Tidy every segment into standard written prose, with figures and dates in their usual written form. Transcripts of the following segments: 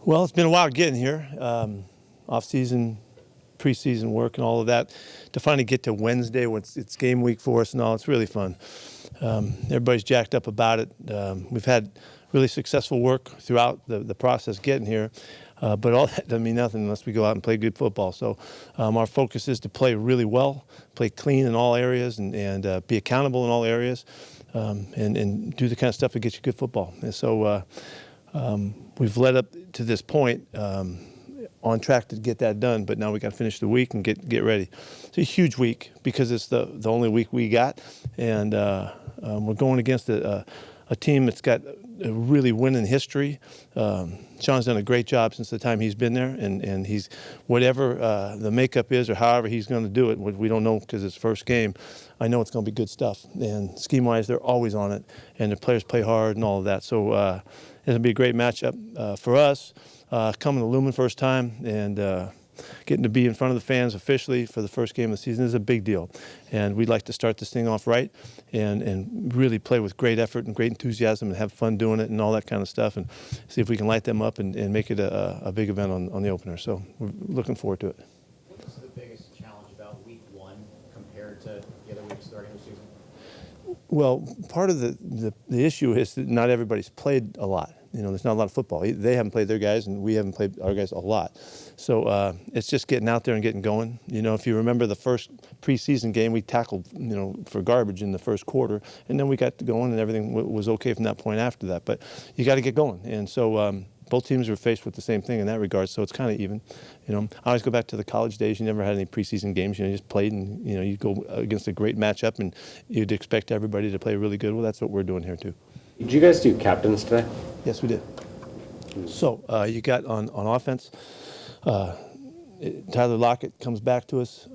Well, it's been a while getting here. Off-season, preseason work and all of that. To finally get to Wednesday when it's game week for us and all, it's really fun. Everybody's jacked up about it. We've had really successful work throughout the process getting here. But all that doesn't mean nothing unless we go out and play good football. So our focus is to play really well, play clean in all areas, and be accountable in all areas, and do the kind of stuff that gets you good football. And so we've led up to this point on track to get that done, but now we got to finish the week and get ready. It's a huge week because it's the only week we got, and we're going against a team that's got a really winning history. Sean's done a great job since the time he's been there, and he's whatever the makeup is or however he's going to do it, we don't know because it's first game. I know it's going to be good stuff, and scheme-wise, they're always on it, and the players play hard and all of that. So it's going to be a great matchup for us. Coming to Lumen first time and getting to be in front of the fans officially for the first game of the season is a big deal. And we'd like to start this thing off right and really play with great effort and great enthusiasm and have fun doing it and all that kind of stuff, and see if we can light them up and make it a big event on the opener. So we're looking forward to it. What's the biggest challenge about week one compared to the other weeks starting the season? Well, part of the issue is that not everybody's played a lot. You know, there's not a lot of football. They haven't played their guys, and we haven't played our guys a lot. So it's just getting out there and getting going. You know, if you remember the first preseason game, we tackled, for garbage in the first quarter, and then we got going, and everything was okay from that point after that. But you got to get going, and so both teams were faced with the same thing in that regard. So it's kind of even. I always go back to the college days. You never had any preseason games. You just played, and you go against a great matchup, and you'd expect everybody to play really good. Well, that's what we're doing here too. Did you guys do captains today? Yes, we did. So you got on offense, Tyler Lockett comes back to us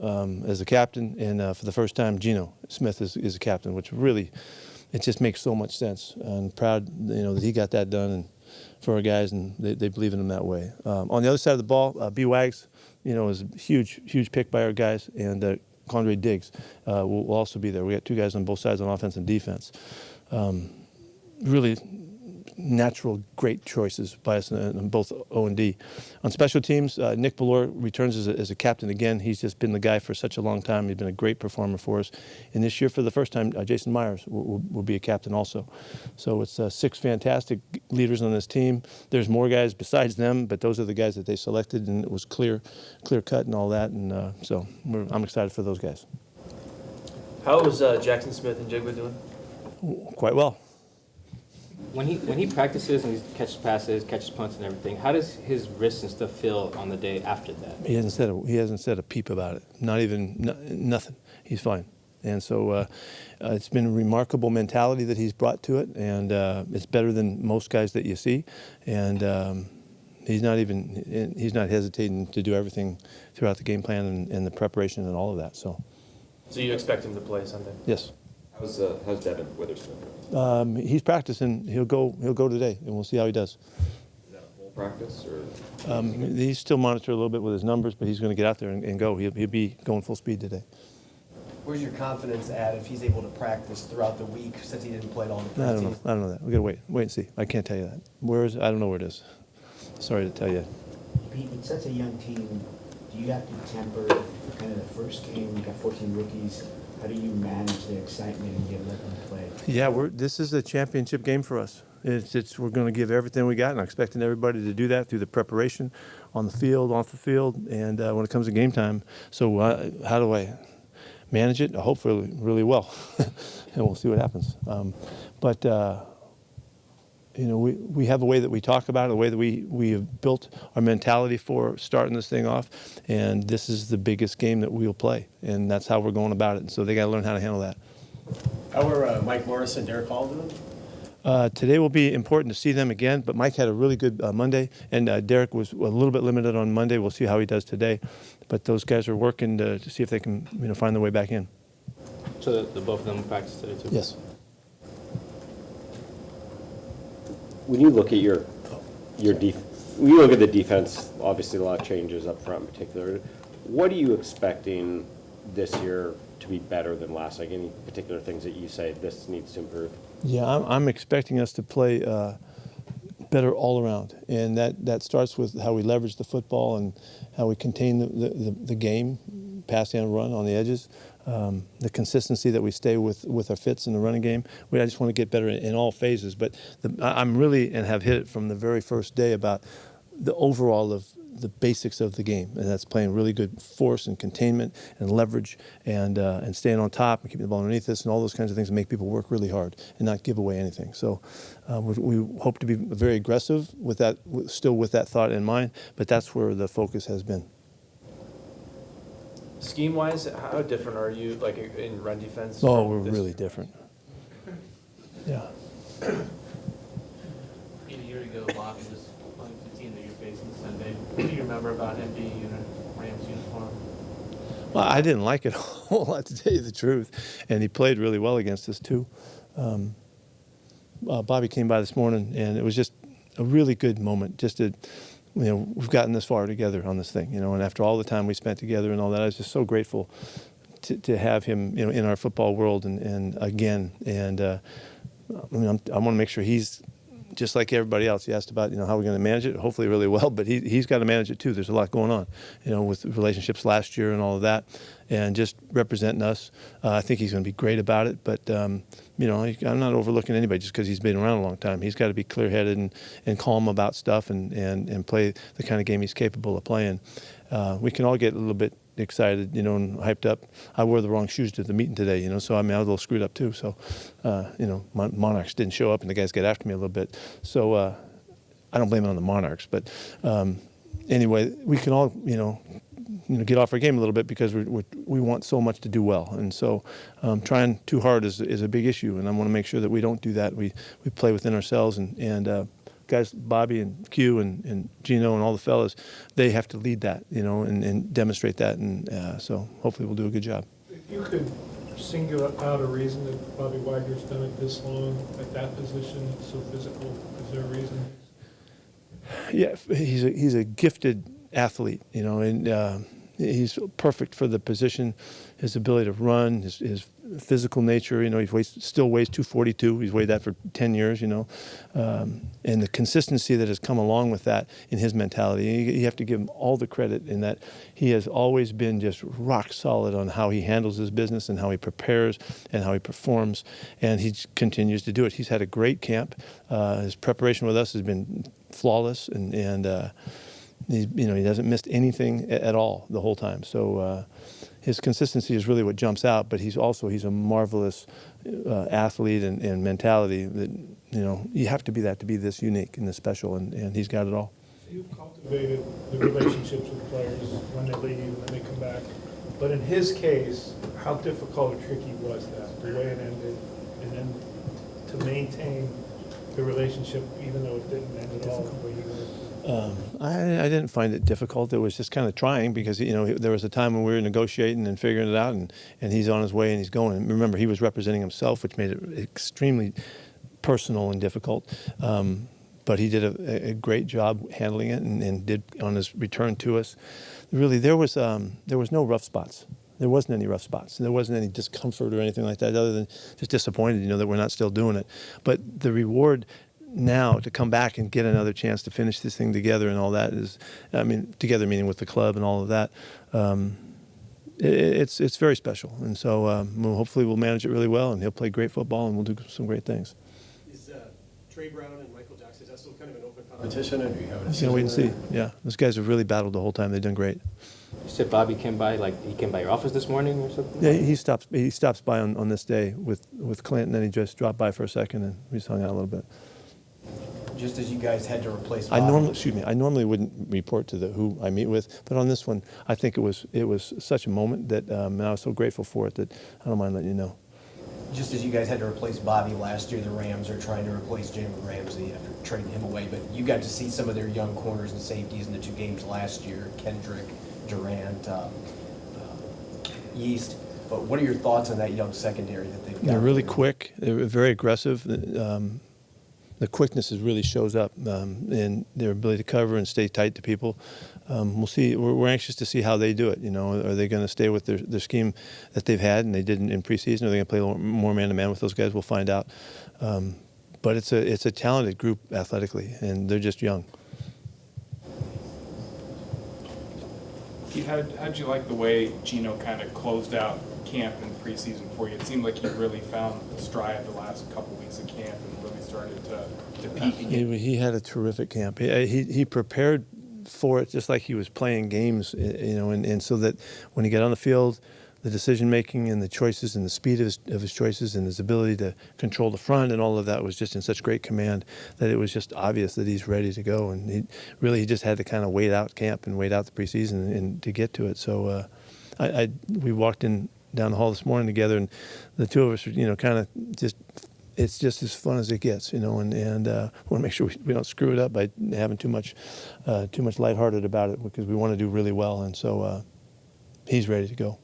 as a captain, and for the first time, Geno Smith is a captain, which really, it just makes so much sense. And proud, that he got that done and for our guys, and they believe in him that way. On the other side of the ball, B. Wags, is a huge pick by our guys, and Condre Diggs will also be there. We got two guys on both sides on offense and defense. Really natural, great choices by us in both O and D. On special teams, Nick Ballore returns as a captain again. He's just been the guy for such a long time. He's been a great performer for us. And this year, for the first time, Jason Myers will be a captain also. So it's 6 fantastic leaders on this team. There's more guys besides them, but those are the guys that they selected, and it was clear cut and all that. And so I'm excited for those guys. How is Jackson Smith and Jigba doing? Quite well. When he practices and he catches passes, catches punts and everything, how does his wrists and stuff feel on the day after that? He hasn't said a peep about it. Nothing. He's fine. And so it's been a remarkable mentality that he's brought to it, and it's better than most guys that you see. And he's not hesitating to do everything throughout the game plan and the preparation and all of that. So you expect him to play Sunday? Yes. How's Devin Witherspoon? He's practicing. He'll go today, and we'll see how he does. Is that a full practice, or? He's still monitored a little bit with his numbers, but he's going to get out there and go. He'll be going full speed today. Where's your confidence at if he's able to practice throughout the week since he didn't play it all in the preseason? I don't know that. We got to wait and see. I can't tell you that. Where is it? I don't know where it is. Sorry to tell you. Pete, with such a young team, do you have to temper kind of the first game? You got 14 rookies. How do you manage the excitement and let them play? Yeah, this is a championship game for us. We're going to give everything we got, and I'm expecting everybody to do that through the preparation on the field, off the field, and when it comes to game time. So how do I manage it? Hopefully really well, and we'll see what happens. We have a way that we talk about it, a way that we have built our mentality for starting this thing off, and this is the biggest game that we'll play, and that's how we're going about it. So they got to learn how to handle that. How are Mike Morris and Derek Hall doing? Today will be important to see them again, but Mike had a really good Monday, and Derek was a little bit limited on Monday. We'll see how he does today, but those guys are working to see if they can find their way back in. So the both of them practice today too? Yes. When you look at when you look at the defense, obviously a lot of changes up front in particular. What are you expecting this year to be better than last? Like any particular things that you say this needs to improve? Yeah, I'm expecting us to play better all around, and that starts with how we leverage the football and how we contain the game, pass and run on the edges, the consistency that we stay with our fits in the running game. I just want to get better in all phases, but I'm really, and have hit it from the very first day, about the overall of the basics of the game, and that's playing really good force and containment and leverage and staying on top and keeping the ball underneath us and all those kinds of things that make people work really hard and not give away anything. So we hope to be very aggressive with that, still with that thought in mind, but that's where the focus has been. Scheme-wise, how different are you, like in run defense? Oh, from we're this- really different. Yeah. A year ago, Bobby was playing for the team that you're facing Sunday. What do you remember about him being in a Rams uniform? Well, I didn't like it a whole lot, to tell you the truth, and he played really well against us too. Bobby came by this morning, and it was just a really good moment. Just to, we've gotten this far together on this thing, and after all the time we spent together and all that, I was just so grateful to have him, in our football world and again. And I want to make sure he's just like everybody else. He asked about, how we're going to manage it, hopefully really well, but he's got to manage it too. There's a lot going on, with relationships last year and all of that, and just representing us. I think he's going to be great about it, but, I'm not overlooking anybody just because he's been around a long time. He's got to be clear-headed and calm about stuff and play the kind of game he's capable of playing. We can all get a little bit excited, and hyped up. I wore the wrong shoes to the meeting today, so I was a little screwed up too. So, Monarchs didn't show up, and the guys got after me a little bit. So I don't blame it on the Monarchs, but anyway, we can all, get off our game a little bit because we want so much to do well, and so trying too hard is a big issue, and I want to make sure that we don't do that. We play within ourselves, and guys, Bobby and Q and Gino and all the fellas, they have to lead that, and demonstrate that, and so hopefully we'll do a good job. If you could single out a reason that Bobby Wagner's done it this long at that position, so physical, is there a reason? Yeah, he's a gifted athlete, and he's perfect for the position. His ability to run, his physical nature, he still weighs 242. He's weighed that for 10 years, and the consistency that has come along with that in his mentality. You have to give him all the credit in that he has always been just rock solid on how he handles his business and how he prepares and how he performs, and he continues to do it. He's had a great camp. His preparation with us has been flawless, and he hasn't missed anything at all the whole time. So his consistency is really what jumps out. But he's a marvelous athlete and mentality that you have to be that to be this unique and this special. And he's got it all. You've cultivated the relationships with players when they leave and when they come back. But in his case, how difficult or tricky was that, the way it ended, and then to maintain the relationship even though it didn't end at all the way you wanted to? I didn't find it difficult. It was just kind of trying because, there was a time when we were negotiating and figuring it out, and he's on his way and he's going. And remember, he was representing himself, which made it extremely personal and difficult. But he did a great job handling it and did on his return to us. Really, there was no rough spots. There wasn't any rough spots. There wasn't any discomfort or anything like that, other than just disappointed, that we're not still doing it. But the reward now to come back and get another chance to finish this thing together and all that is, together meaning with the club and all of that, it's very special. And so hopefully we'll manage it really well, and he'll play great football, and we'll do some great things. Is Trey Brown and Michael Jackson, is that still kind of an open competition? Or do you have a Just gonna wait and see. Yeah, those guys have really battled the whole time. They've done great. You said Bobby came by, he came by your office this morning or something? Yeah, he stops by on this day with Clint, and then he just dropped by for a second, and we just hung out a little bit. Just as you guys had to replace I Bobby. normally wouldn't report to who I meet with, but on this one, I think it was such a moment that, and I was so grateful for it that I don't mind letting you know. Just as you guys had to replace Bobby last year, the Rams are trying to replace Jalen Ramsey after trading him away. But you got to see some of their young corners and safeties in the two games last year, Kendrick, Durant, Yeast. But what are your thoughts on that young secondary that they've got? They're really quick. They're very aggressive. The quickness really shows up in their ability to cover and stay tight to people. We'll see. We're anxious to see how they do it. Are they going to stay with their scheme that they've had and they did in preseason? Are they going to play more man-to-man with those guys? We'll find out. but it's a talented group athletically, and they're just young. Pete, how'd you like the way Gino kind of closed out camp and preseason for you? It seemed like he really found stride the last couple weeks of camp and really started to peak again. He had a terrific camp. He prepared for it just like he was playing games, and so that when he got on the field, the decision making and the choices and the speed of his choices and his ability to control the front and all of that was just in such great command that it was just obvious that he's ready to go. And he just had to kind of wait out camp and wait out the preseason and to get to it. So we walked in down the hall this morning together, and the two of us were, kind of just. It's just as fun as it gets, and want to make sure we don't screw it up by having too much lighthearted about it, because we want to do really well, and so he's ready to go.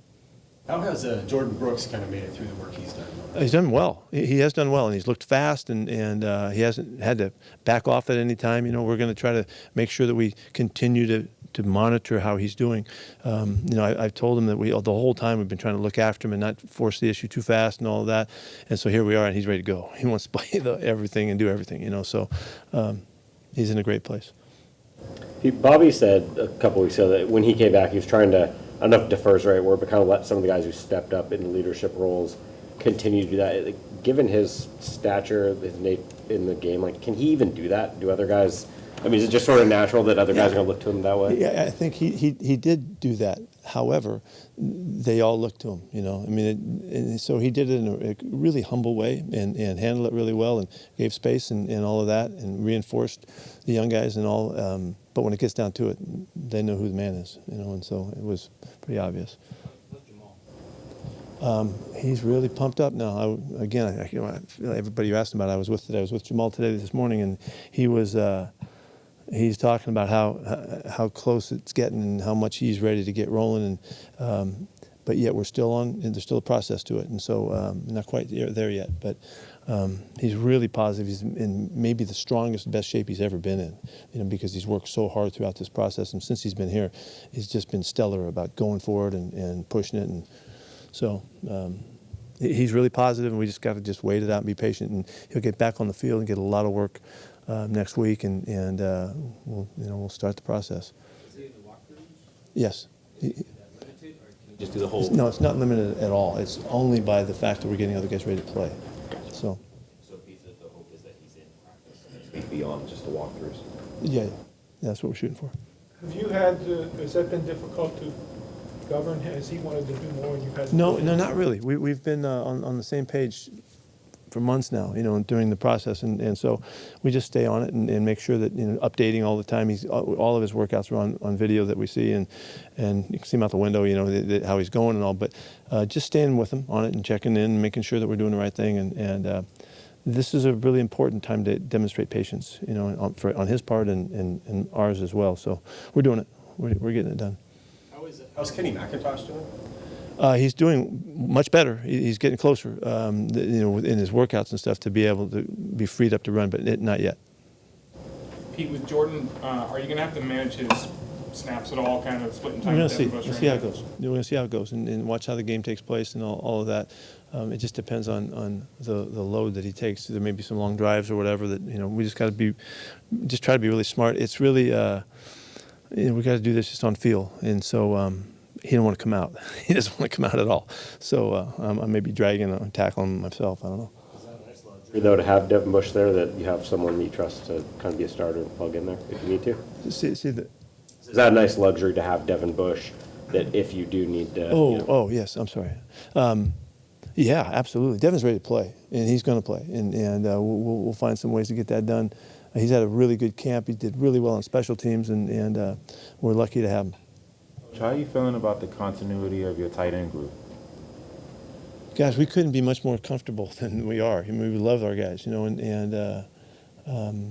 How has Jordan Brooks kind of made it through the work he's done? He's done well. He has done well, and he's looked fast, and he hasn't had to back off at any time. We're going to try to make sure that we continue to monitor how he's doing. I've told him that the whole time we've been trying to look after him and not force the issue too fast and all of that. And so here we are, and he's ready to go. He wants to play everything and do everything. So he's in a great place. Bobby said a couple weeks ago that when he came back, he was trying to, I don't know if defer is the right word, but kind of let some of the guys who stepped up in leadership roles continue to do that. Given his stature, in the game, can he even do that? Do other guys? I mean, is it just sort of natural that other guys are going to look to him that way? Yeah, I think he did do that. However, they all looked to him, and so he did it in a really humble way and handled it really well and gave space and all of that and reinforced the young guys and all. But when it gets down to it, they know who the man is, and so it was pretty obvious. He's really pumped up now. Everybody you asked him about, I was with Jamal today, this morning, and he was. He's talking about how close it's getting and how much he's ready to get rolling, but yet there's still a process to it, and so not quite there yet. But he's really positive. He's in maybe the strongest, best shape he's ever been in, because he's worked so hard throughout this process, and since he's been here, he's just been stellar about going forward and pushing it, and so. He's really positive, and we just got to wait it out and be patient, and he'll get back on the field and get a lot of work next week, and we'll start the process. Is he in the walkthroughs? Yes. Is that limited, or can you just do the whole? No, it's not limited at all. It's only by the fact that we're getting other guys ready to play. So Pete, the hope is that he's in practice next week beyond just the walkthroughs. yeah, that's what we're shooting for. Have you had, has that been difficult to govern? Has he wanted to do more and you had? No, not really. We've been on the same page for months now, during the process, and so we just stay on it and make sure that updating all the time. All of his workouts are on video that we see, and you can see him out the window, how he's going and all. But just staying with him on it and checking in, and making sure that we're doing the right thing, and this is a really important time to demonstrate patience, on his part and ours as well. So we're doing it. We're getting it done. How's Kenny McIntosh doing? He's doing much better. He's getting closer, in his workouts and stuff, to be able to be freed up to run, but not yet. Pete, with Jordan, are you going to have to manage his snaps at all, kind of splitting We're time going with to see. Devin Bush? We'll see how it goes. We're going to see how it goes and watch how the game takes place and all of that. It just depends on the load that he takes. There may be some long drives or whatever that, we just got to try to be really smart. It's really, we got to do this just on feel. And so, he didn't want to come out. He doesn't want to come out at all. So I may be dragging and tackling him myself. I don't know. Is that a nice luxury, though, to have Devin Bush there, that you have someone you trust to kind of be a starter and plug in there if you need to? See the. Is that a nice luxury to have Devin Bush, that if you do need to? Oh yes. I'm sorry. Yeah, absolutely. Devin's ready to play, and he's going to play, and we'll find some ways to get that done. He's had a really good camp. He did really well on special teams, and we're lucky to have him. How are you feeling about the continuity of your tight end group? Guys, we couldn't be much more comfortable than we are. I mean, we love our guys, and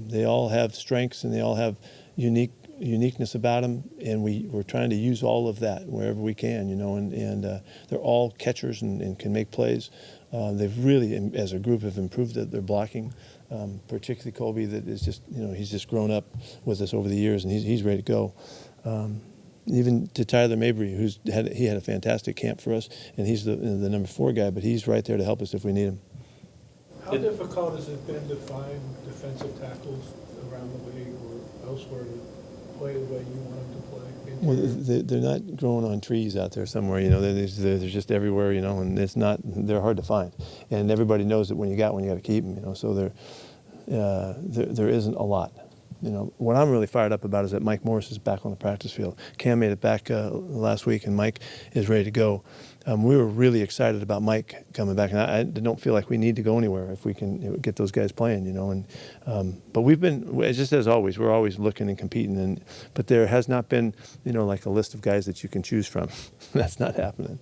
they all have strengths and they all have uniqueness about them, and we're trying to use all of that wherever we can, and they're all catchers and can make plays. They've really, as a group, have improved their blocking, particularly Colby, that is just, he's just grown up with us over the years, and he's ready to go. Even to Tyler Mabry, he had a fantastic camp for us, and he's the number 4 guy, but he's right there to help us if we need him. How difficult has it been to find defensive tackles around the league or elsewhere to play the way you want them to play? Well, they're not growing on trees out there somewhere, you know. They're just everywhere, you know, and they're hard to find. And everybody knows that when you got one, you got to keep them, you know. So there isn't a lot. You know, what I'm really fired up about is that Mike Morris is back on the practice field. Cam made it back last week, and Mike is ready to go. We were really excited about Mike coming back, and I don't feel like we need to go anywhere if we can get those guys playing, you know. And but we've been, just as always, we're always looking and competing, but there has not been, you know, like a list of guys that you can choose from. That's not happening.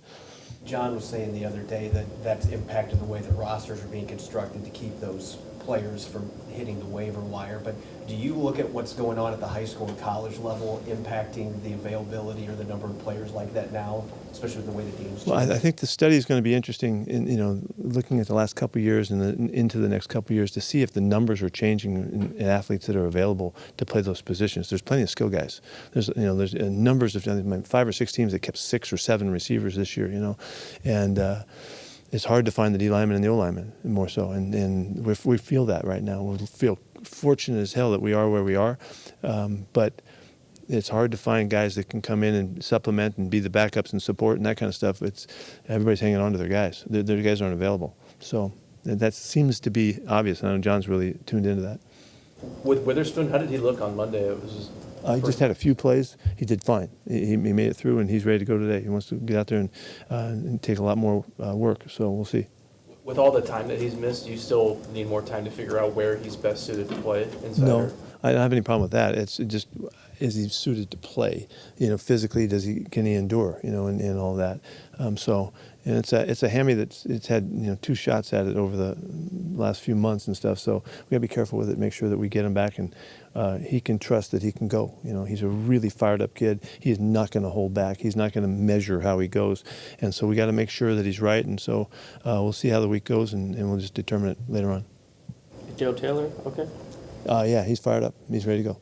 John was saying the other day that that's impacted the way that rosters are being constructed to keep those players from hitting the waiver wire. But do you look at what's going on at the high school and college level impacting the availability or the number of players like that now, especially with the way the game's changing? Well, I think the study is going to be interesting in, you know, looking at the last couple of years and into the next couple of years to see if the numbers are changing in athletes that are available to play those positions. There's plenty of skill guys. There's numbers of 5 or 6 teams that kept 6 or 7 receivers this year, you know, and it's hard to find the D lineman and the O lineman more so, and we feel that right now. We feel fortunate as hell that we are where we are, but it's hard to find guys that can come in and supplement and be the backups and support and that kind of stuff. Everybody's hanging on to their guys. Their guys aren't available, so that seems to be obvious. I know John's really tuned into that. With Witherspoon, how did he look on Monday? It was He just had a few plays. He did fine. He made it through, and he's ready to go today. He wants to get out there and take a lot more work, so we'll see. with all the time that he's missed, you still need more time to figure out where he's best suited to play inside. No, I don't have any problem with that. It's just, is he suited to play? You know, physically, can he endure? You know, and all that. And it's a hammy it's had 2 shots at it over the last few months and stuff. So we gotta be careful with it. Make sure that we get him back, and he can trust that he can go. You know, he's a really fired up kid. He's not going to hold back. He's not going to measure how he goes, and so we got to make sure that he's right. And so we'll see how the week goes, and we'll just determine it later on. Joe Taylor, okay. Yeah, he's fired up. He's ready to go.